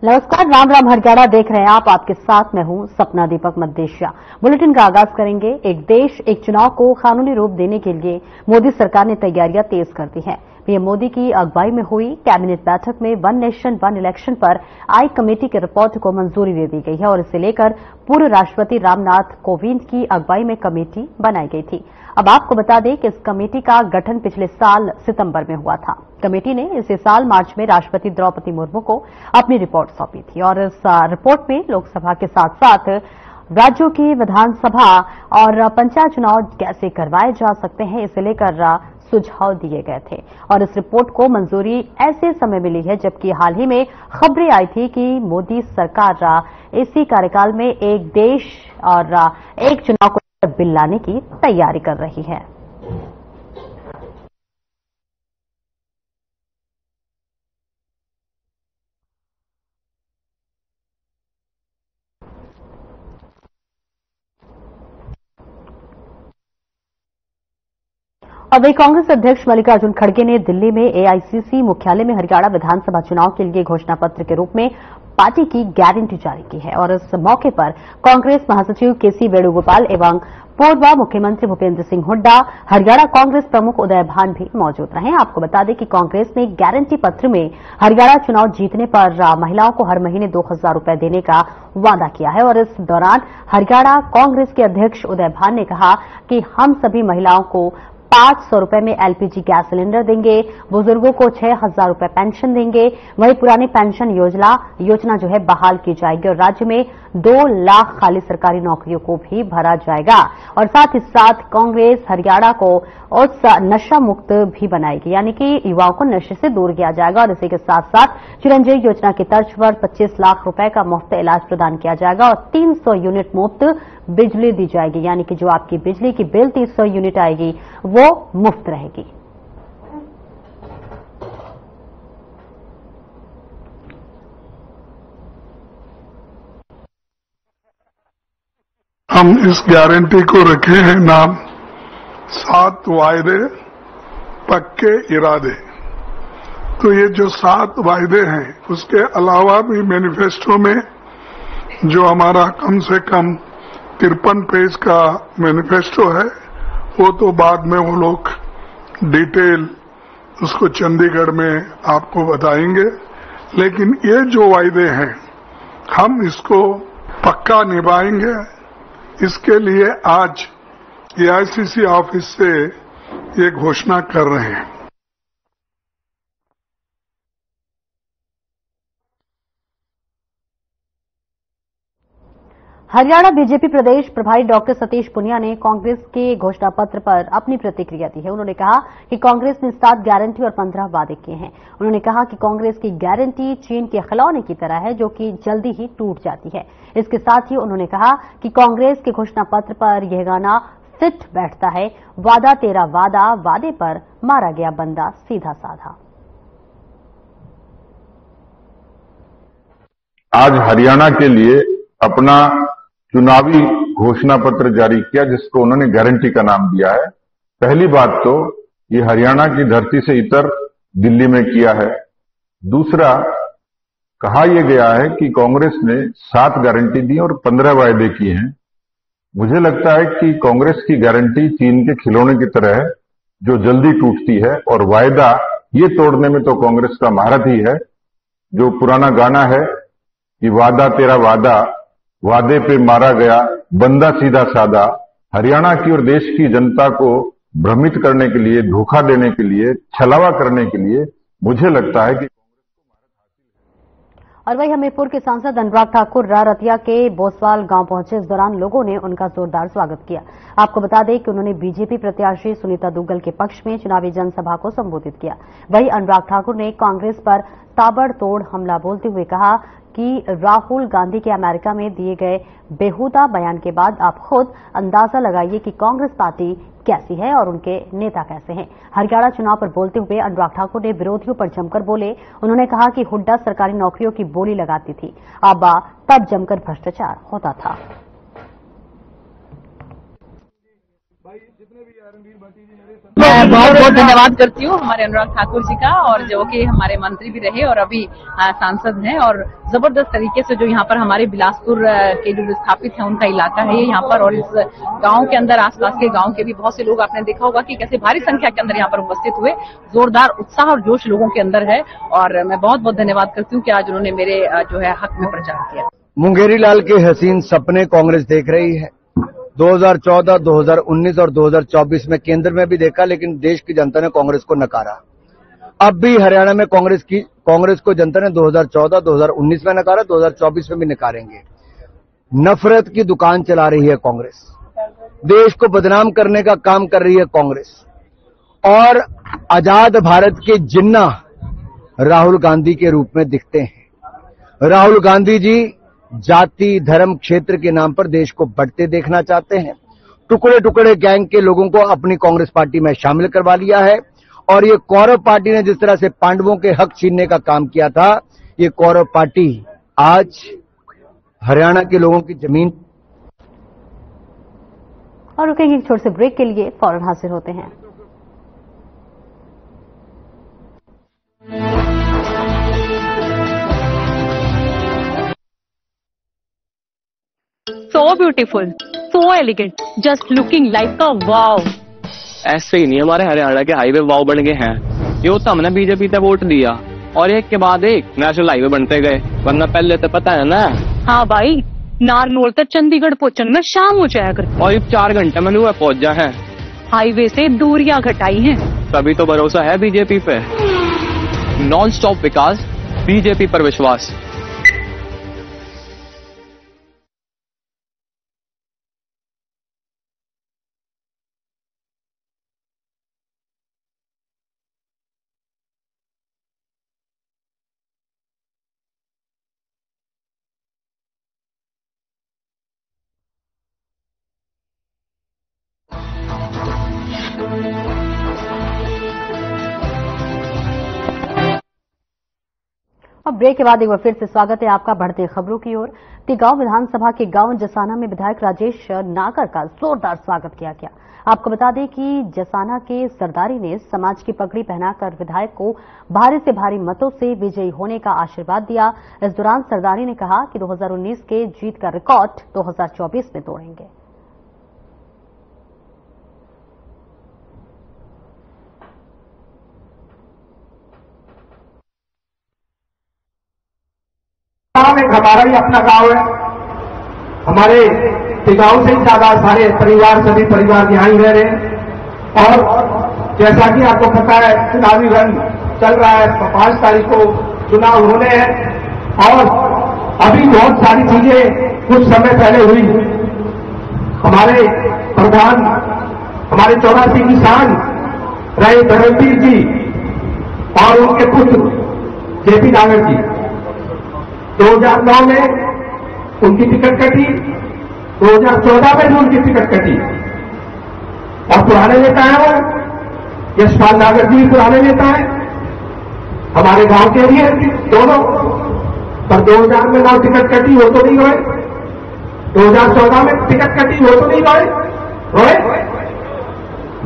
नमस्कार, राम राम हरियाणा देख रहे हैं आप। आपके साथ मैं हूं सपना दीपक मद्देशिया। बुलेटिन का आगाज करेंगे। एक देश एक चुनाव को कानूनी रूप देने के लिए मोदी सरकार ने तैयारियां तेज कर दी हैं। पीएम मोदी की अगुवाई में हुई कैबिनेट बैठक में वन नेशन वन इलेक्शन पर आई कमेटी की रिपोर्ट को मंजूरी दे दी गई है और इसे लेकर पूर्व राष्ट्रपति रामनाथ कोविंद की अगुवाई में कमेटी बनाई गई थी। अब आपको बता दें कि इस कमेटी का गठन पिछले साल सितंबर में हुआ था। कमेटी ने इसी साल मार्च में राष्ट्रपति द्रौपदी मुर्मू को अपनी रिपोर्ट सौंपी थी और इस रिपोर्ट में लोकसभा के साथ साथ राज्यों की विधानसभा और पंचायत चुनाव कैसे करवाए जा सकते हैं, इसे लेकर सुझाव दिए गए थे। और इस रिपोर्ट को मंजूरी ऐसे समय मिली है जबकि हाल ही में खबरें आई थी कि मोदी सरकार इसी कार्यकाल में एक देश और एक चुनाव को बिल लाने की तैयारी कर रही है। और वही कांग्रेस अध्यक्ष मल्लिकार्जुन खड़गे ने दिल्ली में एआईसीसी मुख्यालय में हरियाणा विधानसभा चुनाव के लिए घोषणा पत्र के रूप में पार्टी की गारंटी जारी की है। और इस मौके पर कांग्रेस महासचिव केसी वेणुगोपाल एवं पूर्व मुख्यमंत्री भूपेंद्र सिंह हुड्डा, हरियाणा कांग्रेस प्रमुख उदय भान भी मौजूद रहे। आपको बता दें कि कांग्रेस ने गारंटी पत्र में हरियाणा चुनाव जीतने पर महिलाओं को हर महीने 2000 रुपए देने का वादा किया है। और इस दौरान हरियाणा कांग्रेस के अध्यक्ष उदय भान ने कहा कि हम सभी महिलाओं को 500 रुपए में एलपीजी गैस सिलेंडर देंगे, बुजुर्गों को 6000 रुपए पेंशन देंगे। वहीं पुरानी पेंशन योजना जो है बहाल की जाएगी और राज्य में 2 लाख खाली सरकारी नौकरियों को भी भरा जाएगा। और साथ ही साथ कांग्रेस हरियाणा को उस नशा मुक्त भी बनाएगी, यानी कि युवाओं को नशे से दूर किया जाएगा। और इसी के साथ साथ चिरंजीवी योजना की तर्ज पर 25 लाख रुपए का मुफ्त इलाज प्रदान किया जाएगा और 300 यूनिट मुफ्त बिजली दी जाएगी, यानी कि जो आपकी बिजली की बिल 300 यूनिट आएगी वो मुफ्त रहेगी। हम इस गारंटी को रखे हैं नाम 7 वायदे पक्के इरादे। तो ये जो 7 वायदे हैं उसके अलावा भी मैनिफेस्टो में जो हमारा कम से कम 53 पेज का मैनिफेस्टो है वो तो बाद में वो लोग डिटेल उसको चंडीगढ़ में आपको बताएंगे। लेकिन ये जो वायदे हैं हम इसको पक्का निभाएंगे। इसके लिए आज एआईसीसी ऑफिस से ये घोषणा कर रहे हैं। हरियाणा बीजेपी प्रदेश प्रभारी डॉक्टर सतीश पुनिया ने कांग्रेस के घोषणा पत्र पर अपनी प्रतिक्रिया दी है। उन्होंने कहा कि कांग्रेस ने 7 गारंटी और 15 वादे किए हैं। उन्होंने कहा कि कांग्रेस की गारंटी चीन के खिलौने की तरह है जो कि जल्दी ही टूट जाती है। इसके साथ ही उन्होंने कहा कि कांग्रेस के घोषणा पत्र पर यह गाना फिट बैठता है, वादा तेरा वादा, वादे पर मारा गया बंदा सीधा साधा। आज हरियाणा के लिए अपना चुनावी घोषणा पत्र जारी किया जिसको उन्होंने गारंटी का नाम दिया है। पहली बात तो ये हरियाणा की धरती से इतर दिल्ली में किया है। दूसरा, कहा यह गया है कि कांग्रेस ने 7 गारंटी दी और 15 वायदे किए हैं। मुझे लगता है कि कांग्रेस की गारंटी चीन के खिलौने की तरह है जो जल्दी टूटती है और वायदा ये तोड़ने में तो कांग्रेस का महारत ही है। जो पुराना गाना है कि वादा तेरा वादा, वादे पे मारा गया बंदा सीधा साधा, हरियाणा की और देश की जनता को भ्रमित करने के लिए, धोखा देने के लिए, छलावा करने के लिए मुझे लगता है कि और वही हमीरपुर के सांसद अनुराग ठाकुर रतिया के बोसवाल गांव पहुंचे। इस दौरान लोगों ने उनका जोरदार स्वागत किया। आपको बता दें कि उन्होंने बीजेपी प्रत्याशी सुनीता दुग्गल के पक्ष में चुनावी जनसभा को संबोधित किया। वहीं अनुराग ठाकुर ने कांग्रेस पर ताबड़तोड़ हमला बोलते हुए कहा कि राहुल गांधी के अमेरिका में दिए गए बेहुदा बयान के बाद आप खुद अंदाजा लगाइए कि कांग्रेस पार्टी कैसी है और उनके नेता कैसे हैं। हरियाणा चुनाव पर बोलते हुए अनुराग ठाकुर ने विरोधियों पर जमकर बोले। उन्होंने कहा कि हुड्डा सरकारी नौकरियों की बोली लगाती थी, अब तब जमकर भ्रष्टाचार होता था। मैं बहुत बहुत धन्यवाद करती हूँ हमारे अनुराग ठाकुर जी का, और जो कि हमारे मंत्री भी रहे और अभी सांसद हैं, और जबरदस्त तरीके से जो यहाँ पर हमारे बिलासपुर के जो विस्थापित हैं उनका इलाका है यहाँ पर, और इस गांव के अंदर आसपास के गांव के भी बहुत से लोग आपने देखा होगा कि कैसे भारी संख्या के अंदर यहाँ पर उपस्थित हुए। जोरदार उत्साह और जोश लोगों के अंदर है, और मैं बहुत बहुत धन्यवाद करती हूँ कि आज उन्होंने मेरे जो है हक में प्रचार किया। मुंगेरी लाल के हसीन सपने कांग्रेस देख रही है। 2014, 2019 और 2024 में केंद्र में भी देखा, लेकिन देश की जनता ने कांग्रेस को नकारा। अब भी हरियाणा में कांग्रेस को जनता ने 2014, 2019 में नकारा, 2024 में भी नकारेंगे। नफरत की दुकान चला रही है कांग्रेस, देश को बदनाम करने का काम कर रही है कांग्रेस, और आजाद भारत के जिन्ना राहुल गांधी के रूप में दिखते हैं। राहुल गांधी जी जाति, धर्म, क्षेत्र के नाम पर देश को बढ़ते देखना चाहते हैं। टुकड़े टुकड़े गैंग के लोगों को अपनी कांग्रेस पार्टी में शामिल करवा लिया है, और ये कौरव पार्टी ने जिस तरह से पांडवों के हक छीनने का काम किया था, ये कौरव पार्टी आज हरियाणा के लोगों की जमीन। और रुकेंगे एक छोटे से ब्रेक के लिए, फौरन हाजिर होते हैं। So beautiful, so elegant, just looking like a wow. ऐसे ही नहीं हमारे हरियाणा के हाईवे वाव बन गए हैं। ये तो हमने बीजेपी पे वोट दिया और एक के बाद एक नेशनल हाईवे बनते गए, वरना पहले तो पता है ना। हाँ भाई, नारनौल तक चंडीगढ़ पहुंचने में शाम हो जाया करती, और अब 4 घंटे में वह पहुंच जा है। हाईवे से दूरियां घटाई हैं। तभी तो भरोसा है बीजेपी पे। नॉन स्टॉप विकास, बीजेपी पर विश्वास। और ब्रेक के बाद एक बार फिर से स्वागत है आपका बढ़ते खबरों की ओर। टिगांव विधानसभा के गांव जसाना में विधायक राजेश नागर का जोरदार स्वागत किया गया। आपको बता दें कि जसाना के सरदारी ने समाज की पगड़ी पहनाकर विधायक को भारी से भारी मतों से विजयी होने का आशीर्वाद दिया। इस दौरान सरदारी ने कहा कि 2019 के जीत का रिकॉर्ड 2024 में तोड़ेंगे। हमारा ही अपना गांव है, हमारे टिगांव से ही ज्यादा सारे परिवार, सभी परिवार यहाँ ही रह रहे हैं। और जैसा कि आपको पता है, चुनावी रण चल रहा है, 5 तारीख को चुनाव होने हैं, और अभी बहुत सारी चीजें कुछ समय पहले हुई। हमारे प्रधान, हमारे 84 किसान रहे धर्मवीर जी और उनके पुत्र जेपी नागर जी, 2009 में उनकी टिकट कटी, 2014 में भी उनकी टिकट कटी, और पुराने नेता हैं वो, यशपाल नागर जी पुराने नेता हैं, हमारे गांव के लिए दोनों। पर 2000 में ना टिकट कटी, वो तो नहीं गए। 2014 में टिकट कटी, वो तो नहीं गए।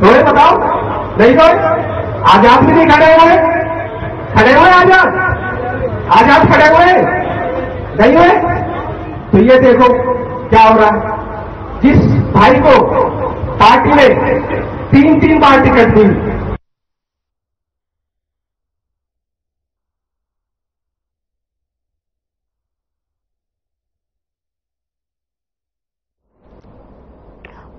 रोए बताओ, नहीं गए। आजाद भी नहीं खड़े हुए, खड़े हुए आजाद खड़े हुए नहीं हुए। तो ये देखो क्या हो रहा है। जिस भाई को पार्टी ने 3 बार टिकट दी,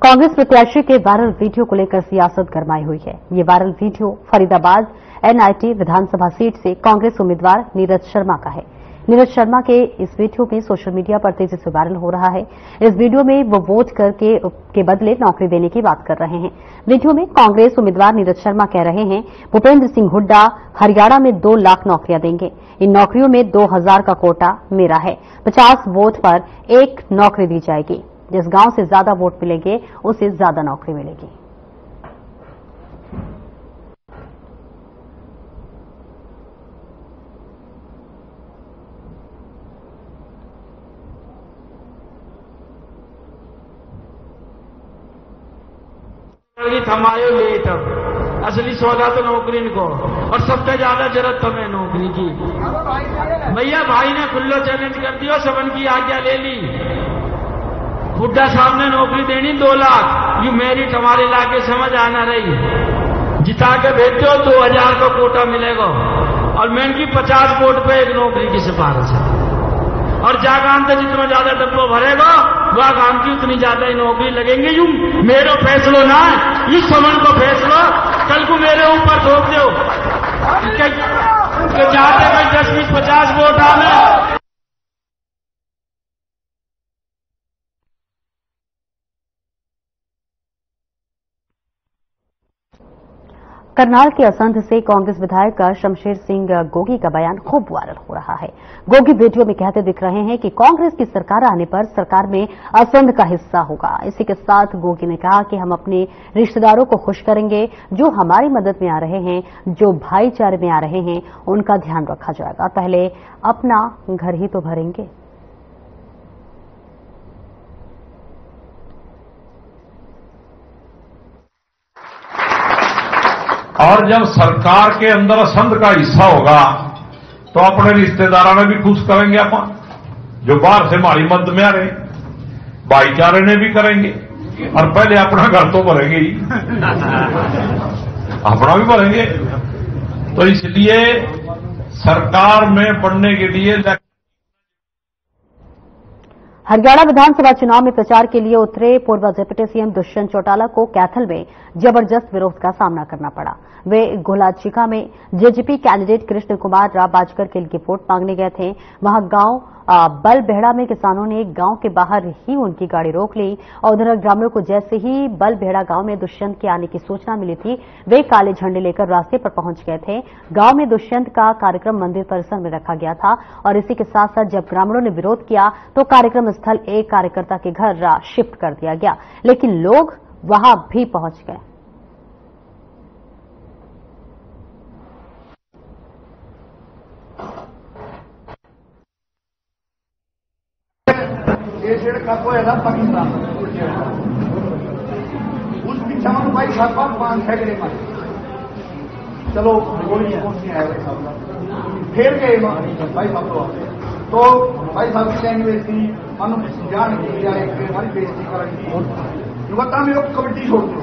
कांग्रेस प्रत्याशी के वायरल वीडियो को लेकर सियासत गरमाई हुई है। ये वायरल वीडियो फरीदाबाद एनआईटी विधानसभा सीट से कांग्रेस उम्मीदवार नीरज शर्मा का है। नीरज शर्मा के इस वीडियो में सोशल मीडिया पर तेजी से वायरल हो रहा है। इस वीडियो में वो वोट करके के बदले नौकरी देने की बात कर रहे हैं। वीडियो में कांग्रेस उम्मीदवार नीरज शर्मा कह रहे हैं, भूपेंद्र सिंह हुड्डा हरियाणा में 2 लाख नौकरियां देंगे। इन नौकरियों में 2000 का कोटा मेरा है। 50 वोट पर 1 नौकरी दी जाएगी। जिस गांव से ज्यादा वोट मिलेंगे उसे ज्यादा नौकरी मिलेगी। थमायो लेट असली सौदा तो नौकरी को और सबसे ज्यादा जरूरत तुम्हें नौकरी की। भैया भाई ने खुल्लो चैलेंज कर दिया, सबन की आज्ञा ले ली। बुड्ढा साहब ने नौकरी देनी 2 लाख, यू मेरिट हमारे इलाके समझ आना रही। जिता के भेजते हो 2000 का कोटा मिलेगा और मैं की 50 वोट पे एक नौकरी की सिफारिश है। और जा काम से जितना ज्यादा डब्बो भरेगा वह काम की उतनी ज्यादा ही नौकरी लगेंगे। यूं मेरो फैसलो ना यू समन को फैसलो कल को मेरे ऊपर थोप दो कि चाहते भाई 10, 20, 50 वोट आने। करनाल के असंध से कांग्रेस विधायक शमशेर सिंह गोगी का बयान खूब वायरल हो रहा है। गोगी वीडियो में कहते दिख रहे हैं कि कांग्रेस की सरकार आने पर सरकार में असंध का हिस्सा होगा। इसी के साथ गोगी ने कहा कि हम अपने रिश्तेदारों को खुश करेंगे, जो हमारी मदद में आ रहे हैं, जो भाईचारे में आ रहे हैं, उनका ध्यान रखा जाएगा। पहले अपना घर ही तो भरेंगे। और जब सरकार के अंदर असंध का हिस्सा होगा तो अपने रिश्तेदारों ने भी खुश करेंगे, अपन जो बाहर से हमारी मदद में आ रहे, भाईचारे ने भी करेंगे और पहले अपना घर तो भरेंगे ही, अपना भी भरेंगे। तो इसलिए सरकार में बढ़ने के लिए हरियाणा विधानसभा चुनाव में प्रचार के लिए उतरे पूर्व डिप्टी सीएम दुष्यंत चौटाला को कैथल में जबरदस्त विरोध का सामना करना पड़ा। वे गोलाचिका में जेजेपी कैंडिडेट कृष्ण कुमार राव बाजकर के लिए वोट मांगने गए थे। वहां गांव बलबेहड़ा में किसानों ने गांव के बाहर ही उनकी गाड़ी रोक ली और उधर ग्रामीणों को जैसे ही बलबेहड़ा गांव में दुष्यंत के आने की सूचना मिली थी, वे काले झंडे लेकर रास्ते पर पहुंच गए थे। गांव में दुष्यंत का कार्यक्रम मंदिर परिसर में रखा गया था और इसी के साथ साथ जब ग्रामीणों ने विरोध किया तो कार्यक्रम स्थल एक कार्यकर्ता के घर शिफ्ट कर दिया गया, लेकिन लोग वहां भी पहुंच गए। पाकिस्तान उस पीछा में भाई साहब 5-6 गए मारे, चलो गोली फिर गए भाई साहब तो भाई साहब की लैंग्वेज थी मानो जान हमारी बेइज्जती करेंगी। युवता में लोग कबड्डी छोड़ दो,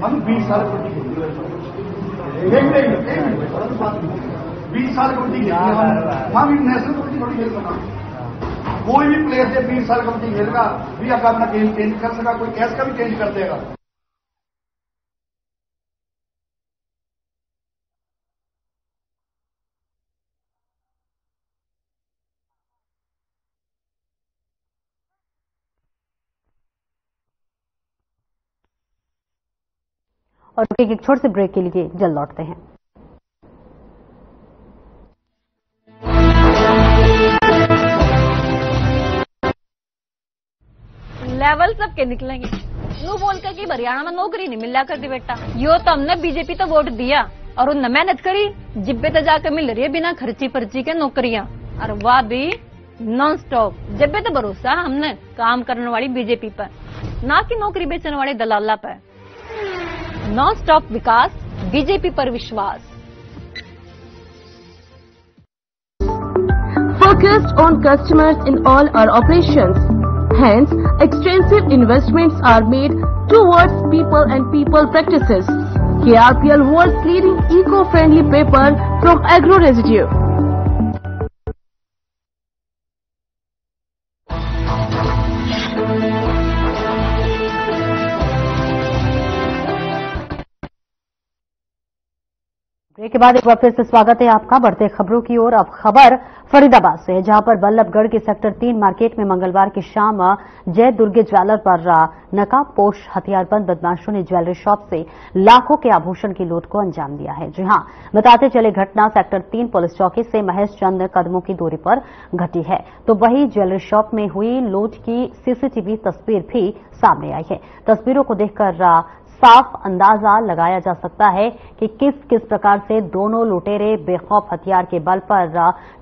मानो 20 साल कबड्डी 20 साल कबड्डी वहां भी नेशनल कबड्डी थोड़ी खेल सका। कोई भी प्लेयर से 20 साल कबड्डी खेलेगा भी अगर अपना गेम चेंज कर सका, कोई कैश का भी चेंज कर देगा। और एक छोटे से ब्रेक के लिए जल्द लौटते हैं। लेवल सबके निकलेंगे। यूं बोलकर कि हरियाणा में नौकरी नहीं मिला करती बेटा, यो तो हमने बीजेपी तो वोट दिया और उनने मेहनत करी, जिब्बे तो जाकर मिल रही है बिना खर्ची पर्ची के नौकरियां, और वह भी नॉन स्टॉप। जब्बे तो भरोसा हमने काम करने वाली बीजेपी पर, ना कि नौकरी बेचने वाले दलाला पर। नॉन स्टॉप विकास, बीजेपी पर विश्वास। Focused on customers in all our operations. Hence, extensive investments are made towards people and people practices. KRPL world's leading eco-friendly paper from agro residue. Break के बाद एक बार फिर से स्वागत है आपका। बढ़ते खबरों की ओर। अब खबर फरीदाबाद से है, जहां पर बल्लभगढ़ के सेक्टर 3 मार्केट में मंगलवार की शाम जय दुर्गे ज्वेलर पर नकाबपोश हथियारबंद बदमाशों ने ज्वेलरी शॉप से लाखों के आभूषण की लूट को अंजाम दिया है। जी हां, बताते चले घटना सेक्टर 3 पुलिस चौकी से महज चंद कदमों की दूरी पर घटी है। तो वही ज्वेलरी शॉप में हुई लूट की सीसीटीवी तस्वीर भी सामने आई है। तस्वीरों को देखकर साफ अंदाजा लगाया जा सकता है कि किस किस प्रकार से दोनों लुटेरे बेखौफ हथियार के बल पर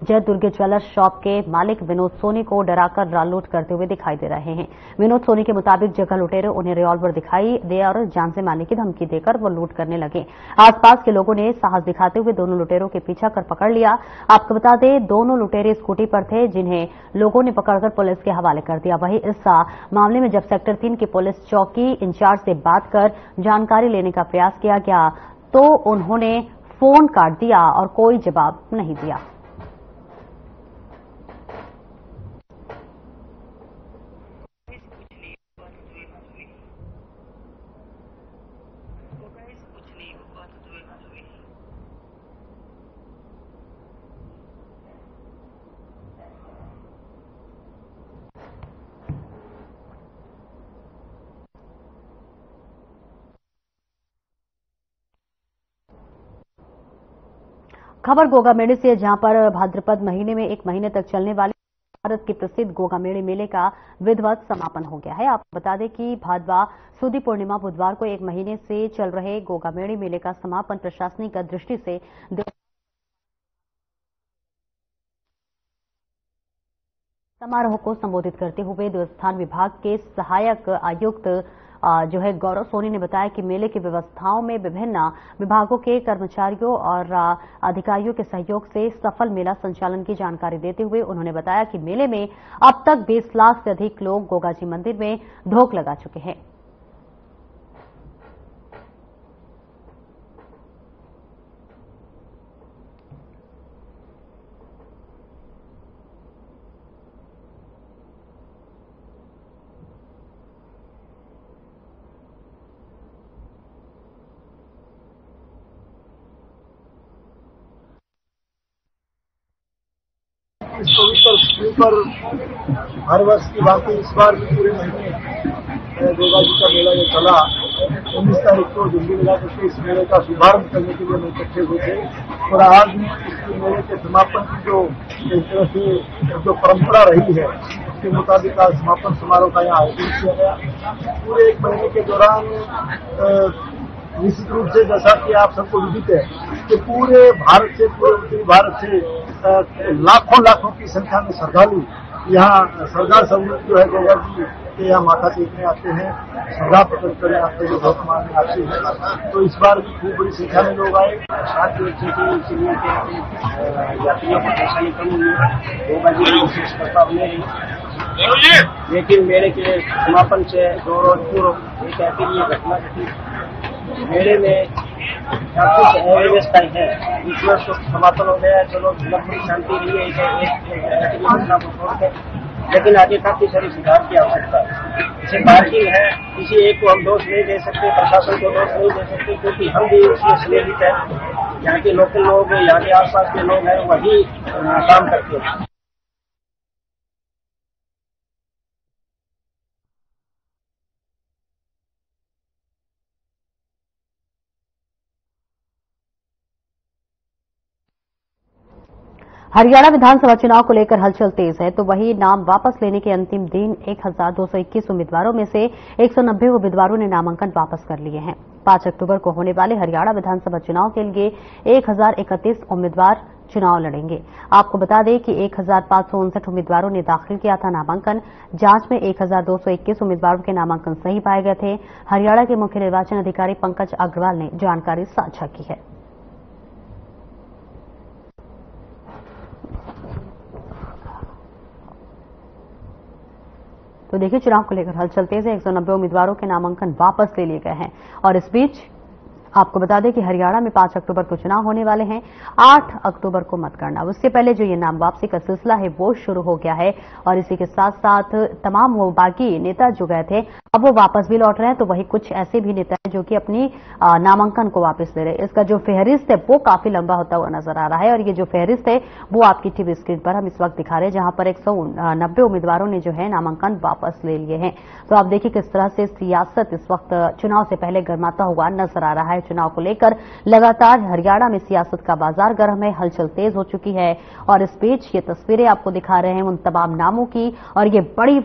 जय दुर्गे ज्वेलर्स शॉप के मालिक विनोद सोनी को डराकर लूट करते हुए दिखाई दे रहे हैं। विनोद सोनी के मुताबिक जगह लुटेरे उन्हें रिवॉल्वर दिखाई दे और जान से मारने की धमकी देकर वो लूट करने लगे। आसपास के लोगों ने साहस दिखाते हुए दोनों लुटेरों के पीछा कर पकड़ लिया। आपको बता दें, दोनों लुटेरे स्कूटी पर थे जिन्हें लोगों ने पकड़कर पुलिस के हवाले कर दिया। वहीं इस मामले में जब सेक्टर 3 की पुलिस चौकी इंचार्ज से बात कर जानकारी लेने का प्रयास किया गया तो उन्होंने फोन काट दिया और कोई जवाब नहीं दिया। खबर गोगा मेले से, जहां पर भाद्रपद महीने में 1 महीने तक चलने वाले भारत के प्रसिद्ध गोगा मेले का विधिवत समापन हो गया है। आपको बता दें कि भादवा सुदी पूर्णिमा बुधवार को 1 महीने से चल रहे गोगा मेले का समापन प्रशासनिक दृष्टि से समारोह को संबोधित करते हुए देवस्थान विभाग के सहायक आयुक्त जो है गौरव सोनी ने बताया कि मेले की व्यवस्थाओं में विभिन्न विभागों के कर्मचारियों और अधिकारियों के सहयोग से सफल मेला संचालन की जानकारी देते हुए उन्होंने बताया कि मेले में अब तक 20 लाख से अधिक लोग गोगाजी मंदिर में धोख लगा चुके हैं। इस पवित्र पर हर वर्ष की बात है, इस बार भी पूरे महीने गोगा जी का मेला जो चला 19 तारीख को दिल्ली मिला करके इस मेले का शुभारंभ करने के लिए हम इकट्ठे हुए थे और आज इस मेले के समापन की जो एक तरह से जो परंपरा रही है उसके मुताबिक आज समापन समारोह का यहाँ आयोजन किया गया। पूरे 1 महीने के दौरान निश्चित रूप से जैसा कि आप सबको विदित है कि पूरे भारत से, पूरे उत्तरी भारत से लाखों की संख्या में श्रद्धालु यहाँ श्रद्धा समूह जो है गोगा जी के यहाँ माथा टेकने आते हैं, श्रद्धा प्रकट करने आते हैं, भोग मारने आते हैं। तो इस बार भी खूब बड़ी संख्या में लोग आए। यात्रियों को परेशानी कम हुई है, गोगा जी की विशेष प्रस्ताव ले रही, लेकिन मेले के समापन से 2 रोज पूर्व एक ऐसी घटना घटी। मेले में काफी अव्यवस्थाएं हैं, इस वर्ष समापन हो गया, चलो लगभग शांति रही है एक घटना को छोड़कर, लेकिन आगे काफी सारी सुधार की आवश्यकता है। जैसे पार्किंग है, किसी एक को हम दोष नहीं दे सकते, प्रशासन को दोष नहीं दे सकते, क्योंकि हम भी उसमें संलिप्त हैं। यहाँ के लोकल लोग, यहाँ के आसपास के लोग हैं, वही काम करते हैं। हरियाणा विधानसभा चुनाव को लेकर हलचल तेज है, तो वहीं नाम वापस लेने के अंतिम दिन 1221 उम्मीदवारों में से 190 उम्मीदवारों ने नामांकन वापस कर लिए हैं। 5 अक्टूबर को होने वाले हरियाणा विधानसभा चुनाव के लिए 1031 उम्मीदवार चुनाव लड़ेंगे। आपको बता दें कि 1559 उम्मीदवारों ने दाखिल किया था नामांकन। जांच में 1221 उम्मीदवारों के नामांकन सही पाए गए थे। हरियाणा के मुख्य निर्वाचन अधिकारी पंकज अग्रवाल ने जानकारी साझा की है। तो देखिए, चुनाव को लेकर हलचल तेज है। 190 उम्मीदवारों के नामांकन वापस ले लिए गए हैं और इस बीच आपको बता दें कि हरियाणा में 5 अक्टूबर को चुनाव होने वाले हैं, 8 अक्टूबर को मतगणना। उससे पहले जो ये नाम वापसी का सिलसिला है वो शुरू हो गया है और इसी के साथ साथ तमाम वो बाकी नेता जो गए थे अब वो वापस भी लौट रहे हैं। तो वही कुछ ऐसे भी नेता हैं जो कि अपनी नामांकन को वापस ले रहे हैं। इसका जो फहरिस्त है वो काफी लंबा होता हुआ नजर आ रहा है और ये जो फहरिस्त है वो आपकी टीवी स्क्रीन पर हम इस वक्त दिखा रहे हैं, जहां पर 190 उम्मीदवारों ने जो है नामांकन वापस ले लिए हैं। तो आप देखिए किस तरह से सियासत इस वक्त चुनाव से पहले गर्माता हुआ नजर आ रहा है। चुनाव को लेकर लगातार हरियाणा में सियासत का बाजार गर्म है, हलचल तेज हो चुकी है। और इस बीच ये तस्वीरें आपको दिखा रहे हैं उन तमाम नामों की और ये बड़ी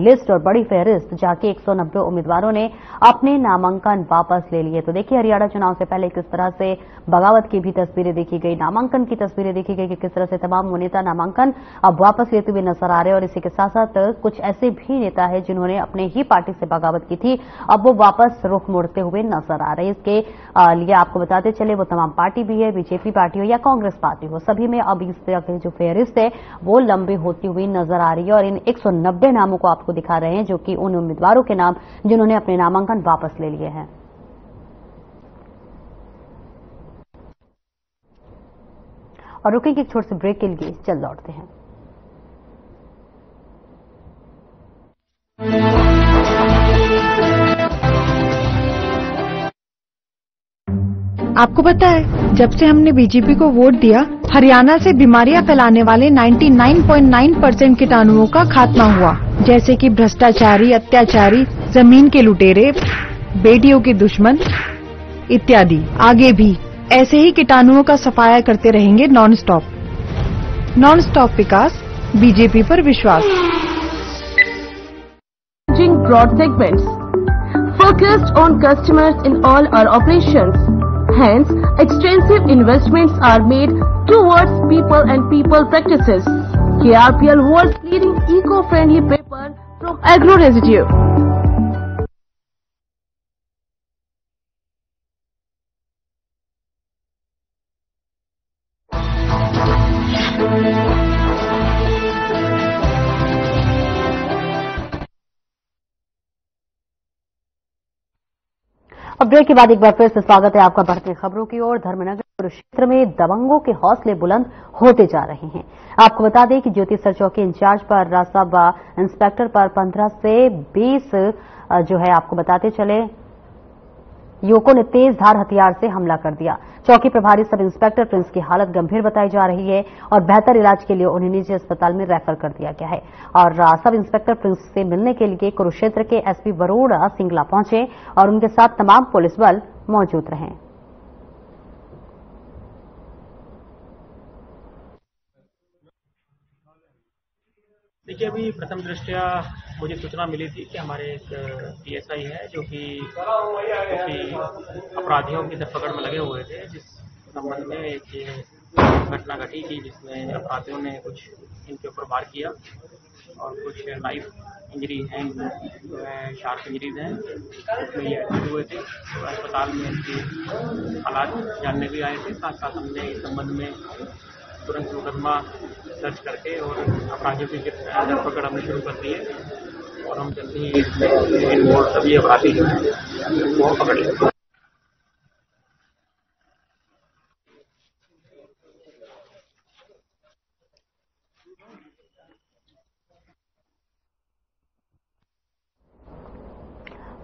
लिस्ट और बड़ी फहरिस्त जहां के 190 उम्मीदवारों ने अपने नामांकन वापस ले लिए। तो देखिए हरियाणा चुनाव से पहले किस तरह से बगावत की भी तस्वीरें देखी गई, नामांकन की तस्वीरें देखी गई कि किस तरह से तमाम नेता नामांकन अब वापस लेते हुए नजर आ रहे हैं। और इसी के साथ साथ कुछ ऐसे भी नेता है जिन्होंने अपने ही पार्टी से बगावत की थी, अब वो वापस रुख मोड़ते हुए नजर आ रहे हैं। इसके लिए आपको बताते चले वो तमाम पार्टी भी है, बीजेपी पार्टी हो या कांग्रेस पार्टी हो, सभी में अब इस तरह की जो फेहरिस्त है वो लंबी होती हुई नजर आ रही है। और इन 190 नामों को आपको दिखा रहे हैं जो कि उन उम्मीदवारों के नाम जिन्होंने अपने नामांकन वापस ले लिए हैं। और रुकेंगे एक छोटे से ब्रेक के लिए, चल लौटते हैं। आपको पता है जब से हमने बीजेपी को वोट दिया हरियाणा से बीमारियां फैलाने वाले 99.9% कीटाणुओं का खात्मा हुआ, जैसे कि भ्रष्टाचारी, अत्याचारी, जमीन के लुटेरे, बेटियों के दुश्मन इत्यादि। आगे भी ऐसे ही कीटाणुओं का सफाया करते रहेंगे नॉन स्टॉप विकास, बीजेपी पर विश्वास। Broad segments focused on customers in all our operations. Hence, extensive investments are made towards people and people practices. KRPL world's leading eco-friendly paper from agro residue. अब ब्रेक के बाद एक बार फिर से स्वागत है आपका बढ़ती खबरों की ओर। धर्मनगर कुरुक्षेत्र में दबंगों के हौसले बुलंद होते जा रहे हैं। आपको बता दें कि ज्योति सर चौकी इंचार्ज पर सब इंस्पेक्टर पर 15 से 20 जो है आपको बताते चले युवकों ने तेज धार हथियार से हमला कर दिया। चौकी प्रभारी सब इंस्पेक्टर प्रिंस की हालत गंभीर बताई जा रही है और बेहतर इलाज के लिए उन्हें निजी अस्पताल में रेफर कर दिया गया है। और सब इंस्पेक्टर प्रिंस से मिलने के लिए कुरुक्षेत्र के एसपी वरुण सिंगला पहुंचे और उनके साथ तमाम पुलिस बल मौजूद रहे। देखिए, अभी प्रथम दृष्टया मुझे सूचना मिली थी कि हमारे एक पीएसआई है जो कि अपराधियों की धरपकड़ में लगे हुए थे, जिस संबंध में एक घटना घटी थी जिसमें अपराधियों ने कुछ इनके ऊपर वार किया और कुछ नाइफ इंजरी हैं, शार्प इंजरीज हैं, उसमें ये एडमिट हुए थे। तो अस्पताल में इनकी हालात जानने भी आए थे। साथ साथ हमने इस संबंध में तुरंत मुकदमा दर्ज करके और अपराधियों की धरपकड़ हमने शुरू कर दी है और हम जल्दी ही सभी अपराधी जो हैं वो पकड़ लेंगे।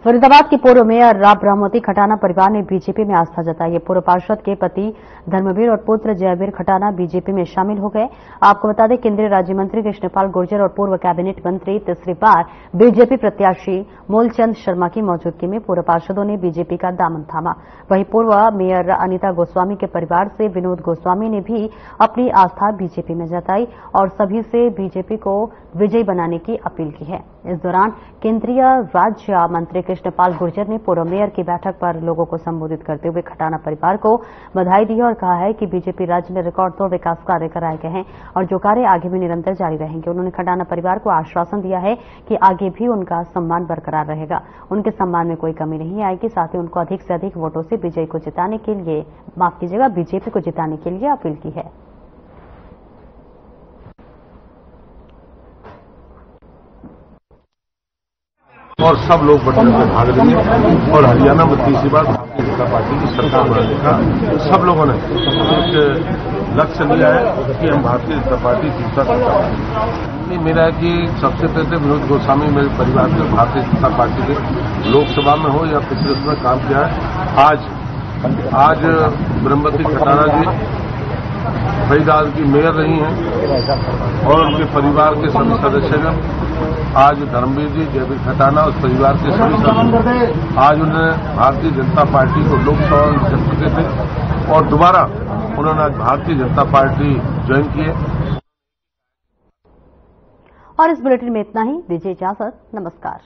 फरीदाबाद के पूर्व मेयर ब्रह्मवती खटाना परिवार ने बीजेपी में आस्था जताई है। पूर्व पार्षद के पति धर्मवीर और पुत्र जयवीर खटाना बीजेपी में शामिल हो गए। आपको बता दें केंद्रीय राज्य मंत्री कृष्णपाल गुर्जर और पूर्व कैबिनेट मंत्री तीसरी बार बीजेपी प्रत्याशी मूलचंद शर्मा की मौजूदगी में पूर्व पार्षदों ने बीजेपी का दामन थामा। वहीं पूर्व मेयर अनिता गोस्वामी के परिवार से विनोद गोस्वामी ने भी अपनी आस्था बीजेपी में जताई और सभी से बीजेपी को विजयी बनाने की अपील की है। इस दौरान केंद्रीय राज्य मंत्री कृष्णपाल गुर्जर ने पूर्व मेयर की बैठक पर लोगों को संबोधित करते हुए खटाना परिवार को बधाई दी और कहा है कि बीजेपी राज्य में रिकॉर्ड तोड़ विकास कार्य कराए गए हैं और जो कार्य आगे भी निरंतर जारी रहेंगे। उन्होंने खटाना परिवार को आश्वासन दिया है कि आगे भी उनका सम्मान बरकरार रहेगा, उनके सम्मान में कोई कमी नहीं आएगी। साथ ही उनको अधिक से अधिक वोटों से विजय को जिताने के लिए बीजेपी को जिताने के लिए अपील की है। और सब लोग बढ़ चढ़ भाग लेंगे और हरियाणा में तीसरी बार भारतीय जनता पार्टी की सरकार बनाने का सब लोगों ने एक लक्ष्य लिया है कि हम भारतीय जनता पार्टी दूसरा सरकार नहीं। मेरा है कि सबसे पहले विनोद गोस्वामी मेरे परिवार के भारतीय जनता पार्टी के लोकसभा में हो या पिछले उसमें काम किया है। आज ब्रह्मवती खटाना जी फरीदाबाद की मेयर रही हैं और उनके परिवार के सभी सदस्य आज धर्मवीर जी, जयवीर खटाना, उस परिवार के सभी सदस्य आज उन्होंने भारतीय जनता पार्टी को लोकसभा में जीत चुके थे और दोबारा उन्होंने आज भारतीय जनता पार्टी ज्वाइन की है। और इस बुलेटिन में इतना ही। दीजिए इजाजत। नमस्कार।